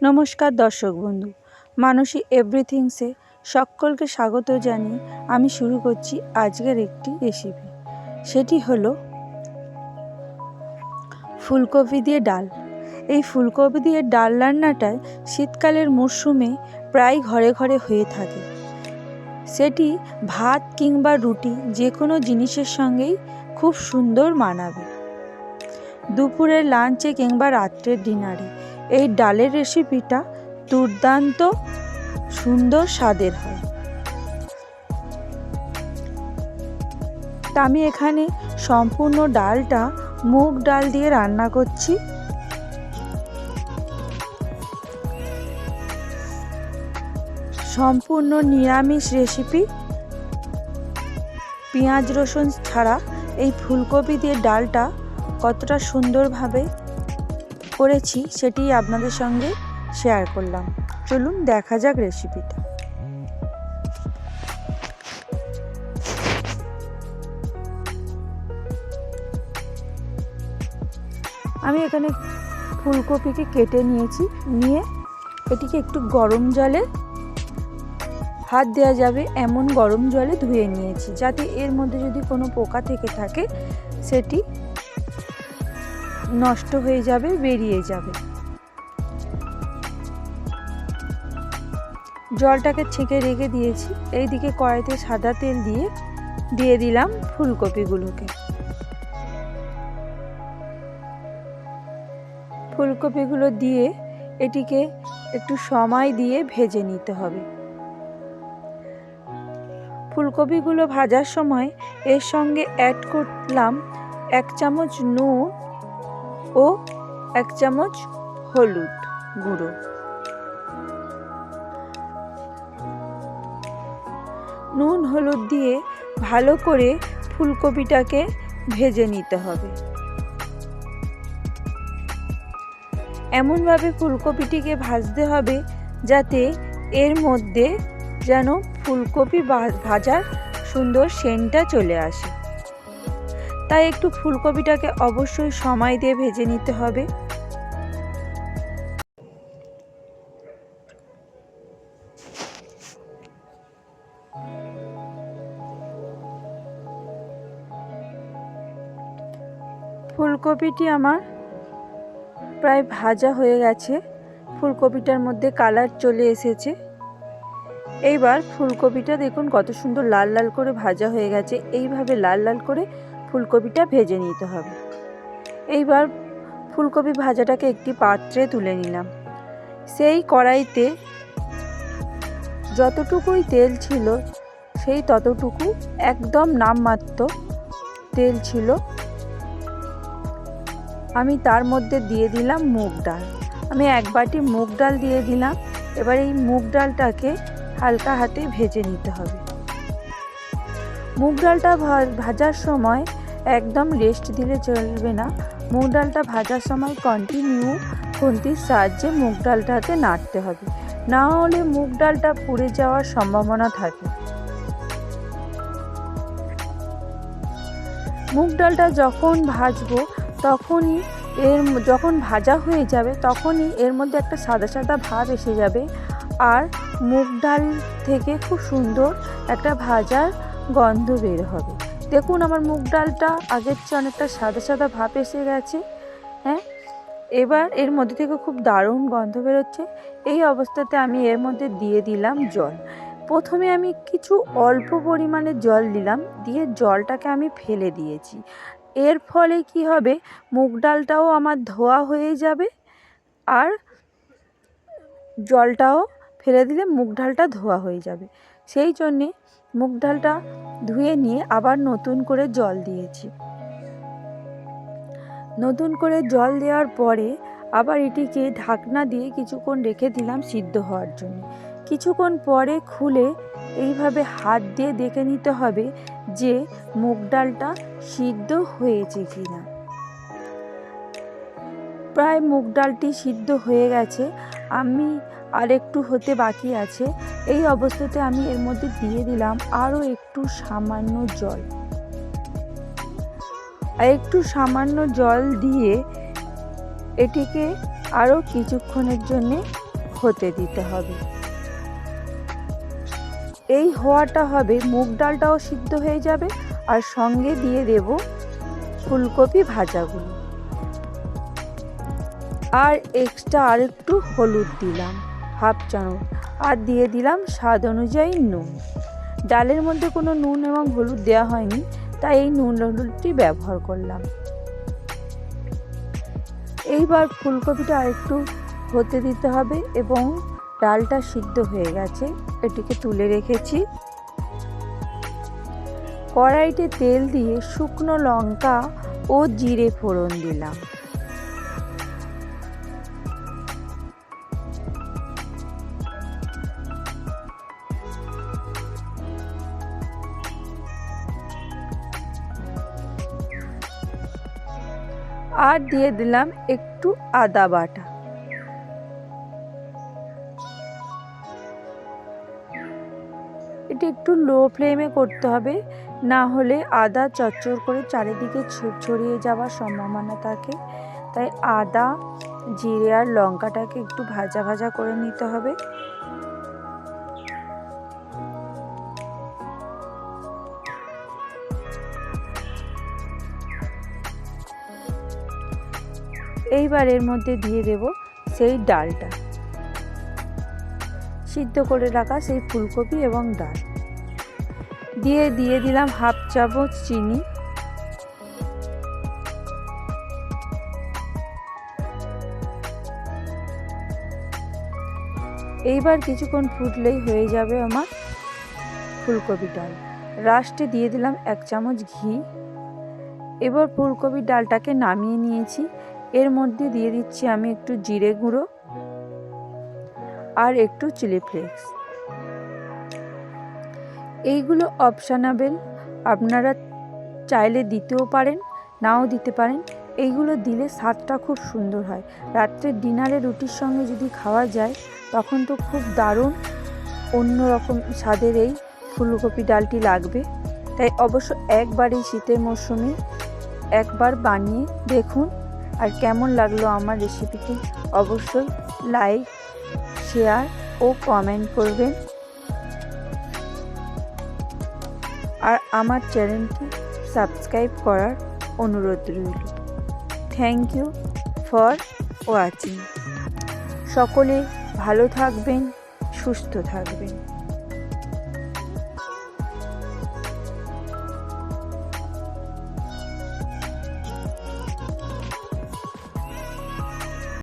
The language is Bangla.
নমস্কার দর্শক বন্ধু, মানসী এভরিথিংসে সকলকে স্বাগত জানিয়ে আমি শুরু করছি আজকের একটি রেসিপি। সেটি হলো ফুলকপি দিয়ে ডাল। এই ফুলকপি দিয়ে ডাল রান্নাটাই শীতকালের মরশুমে প্রায় ঘরে ঘরে হয়ে থাকে। সেটি ভাত কিংবা রুটি যে কোনো জিনিসের সঙ্গেই খুব সুন্দর মানাবে। দুপুরের লাঞ্চে কিংবা রাত্রের ডিনারে এই ডালের রেসিপিটা দুর্দান্ত সুন্দর স্বাদের হয়। তা আমি এখানে সম্পূর্ণ ডালটা মুগ ডাল দিয়ে রান্না করছি। সম্পূর্ণ নিরামিষ রেসিপি, পেঁয়াজ রসুন ছাড়া এই ফুলকপি দিয়ে ডালটা কতটা সুন্দরভাবে করেছি সেটি আপনাদের সঙ্গে শেয়ার করলাম। চলুন দেখা যাক রেসিপিটা। আমি এখানে ফুলকপিকে কেটে নিয়েছি, নিয়ে এটিকে একটু গরম জলে, হাত দেওয়া যাবে এমন গরম জলে ধুয়ে নিয়েছি, যাতে এর মধ্যে যদি কোনো পোকা থেকে থাকে সেটি নষ্ট হয়ে যাবে, বেরিয়ে যাবে। জলটাকে ছেঁকে রেখে দিয়েছি। এইদিকে কড়াইতে সাদা তেল দিয়ে দিলাম ফুলকপিগুলোকে। ফুলকপিগুলো দিয়ে এটিকে একটু সময় দিয়ে ভেজে নিতে হবে। ফুলকপিগুলো ভাজার সময় এর সঙ্গে অ্যাড করলাম 1 চামচ নুন ও 1 চামচ হলুদ গুঁড়ো। নুন হলুদ দিয়ে ভালো করে ফুলকপিটাকে ভেজে নিতে হবে। এমনভাবে ফুলকপিটিকে ভাজতে হবে যাতে এর মধ্যে যেন ফুলকপি ভাজার সুন্দর সেন্টটা চলে আসে। তাই একটু ফুলকপিটাকে অবশ্যই সময় দিয়ে ভেজে নিতে হবে। ফুলকপিটি আমার প্রায় ভাজা হয়ে গেছে। ফুলকপিটার মধ্যে কালার চলে এসেছে। এইবার ফুলকপিটা দেখুন কত সুন্দর লাল লাল করে ভাজা হয়ে গেছে। এইভাবে লাল লাল করে ফুলকপিটা ভেজে নিতে হবে। এইবার ফুলকপি ভাজাটাকে একটি পাত্রে তুলে নিলাম। সেই কড়াইতে যতটুকুই তেল ছিল সেই ততটুকু, একদম নামমাত্র তেল ছিল। আমি তার মধ্যে দিয়ে দিলাম মুগ ডাল। আমি 1 বাটি মুগ ডাল দিয়ে দিলাম। এবার এই মুগ ডালটাকে হালকা হাতে ভেজে নিতে হবে। মুগ ডালটা ভাজার সময় একদম রেস্ট দিলে চলবে না। মুগ ডালটা ভাজার সময় কন্টিনিউ খুন্তির সাহায্যে মুগ ডালটাকে নাড়তে হবে, না হলে মুগ ডালটা পুড়ে যাওয়ার সম্ভাবনা থাকে। মুগ ডালটা যখন ভাজবো তখনই যখন ভাজা হয়ে যাবে তখনই এর মধ্যে একটা সাদা সাদা ভাব এসে যাবে, আর মুগ ডাল থেকে খুব সুন্দর একটা ভাজার গন্ধ বের হবে। দেখুন আমার মুগ ডালটা আগের চেয়ে অনেকটা সাদা সাদা ভাব এসে গেছে। হ্যাঁ, এবার এর মধ্যে থেকে খুব দারুণ গন্ধ বেরোচ্ছে। এই অবস্থাতে আমি এর মধ্যে দিয়ে দিলাম জল। প্রথমে আমি কিছু অল্প পরিমাণে জল দিলাম, দিয়ে জলটাকে আমি ফেলে দিয়েছি। এর ফলে কি হবে, মুগ ডালটাও আমার ধোয়া হয়ে যাবে, আর জলটাও ফেলে দিলে মুগ ডালটা ধোয়া হয়ে যাবে। সেই জন্যে মুগ ডালটা ধুয়ে নিয়ে আবার নতুন করে জল দিয়েছি। নতুন করে জল দেওয়ার পরে আবার এটিকে ঢাকনা দিয়ে কিছুক্ষণ রেখে দিলাম সিদ্ধ হওয়ার জন্য। কিছুক্ষণ পরে খুলে এইভাবে হাত দিয়ে দেখে নিতে হবে যে মুগ ডালটা সিদ্ধ হয়েছে কিনা। প্রায় মুগ ডালটি সিদ্ধ হয়ে গেছে, আমি আর একটু হতে বাকি আছে। এই অবস্থাতে আমি এর মধ্যে দিয়ে দিলাম আরও একটু সামান্য জল। আর একটু সামান্য জল দিয়ে এটিকে আরও কিছুক্ষণের জন্যে হতে দিতে হবে। এই হওয়াটা হবে, মুগ ডালটাও সিদ্ধ হয়ে যাবে আর সঙ্গে দিয়ে দেব ফুলকপি ভাজাগুলো। আর এক্সট্রা আর একটু হলুদ দিলাম, হাফ চামচ, আর দিয়ে দিলাম স্বাদ অনুযায়ী নুন। ডালের মধ্যে কোনো নুন এবং হলুদ দেওয়া হয়নি, তাই এই নুন হলুদটি ব্যবহার করলাম। এইবার ফুলকপিটা আরেকটু হতে দিতে হবে এবং ডালটা সিদ্ধ হয়ে গেছে, এটিকে তুলে রেখেছি। কড়াইতে তেল দিয়ে শুকনো লঙ্কা ও জিরে ফোড়ন দিলাম। আর দিয়ে দিলাম একটু আদা বাটা। এটা একটু লো ফ্লেমে করতে হবে, না হলে আদা চচ্চড় করে চারিদিকে ছড়িয়ে যাওয়ার সম্ভাবনা থাকে। তাই আদা, জিরে আর লঙ্কাটাকে একটু ভাজা ভাজা করে নিতে হবে। এইবার এর মধ্যে দিয়ে দেব সেই ডালটা, সিদ্ধ করে রাখা সেই ফুলকপি এবং ডাল দিয়ে দিলাম হাফ চামচ চিনি। এইবার কিছুক্ষণ ফুটলেই হয়ে যাবে আমার ফুলকপি ডাল। লাস্টে দিয়ে দিলাম 1 চামচ ঘি। এবার ফুলকপির ডালটাকে নামিয়ে নিয়েছি। এর মধ্যে দিয়ে দিচ্ছি আমি একটু জিরে গুঁড়ো আর একটু চিলি ফ্লেক্স। এইগুলো অপশনাল, আপনারা চাইলে দিতেও পারেন, নাও দিতে পারেন। এইগুলো দিলে স্বাদটা খুব সুন্দর হয়। রাত্রের ডিনারে রুটির সঙ্গে যদি খাওয়া যায় তখন তো খুব দারুণ অন্যরকম স্বাদের এই ফুলকপি ডালটি লাগবে। তাই অবশ্য একবার এই শীতের মরশুমে একবার বানিয়ে দেখুন। আর কেমন লাগলো আমার রেসিপিটি অবশ্যই লাইক, শেয়ার ও কমেন্ট করবেন। আর আমার চ্যানেলটি সাবস্ক্রাইব করার অনুরোধ রইল। Thank you for watching. সকলে ভালো থাকবেন, সুস্থ থাকবেন।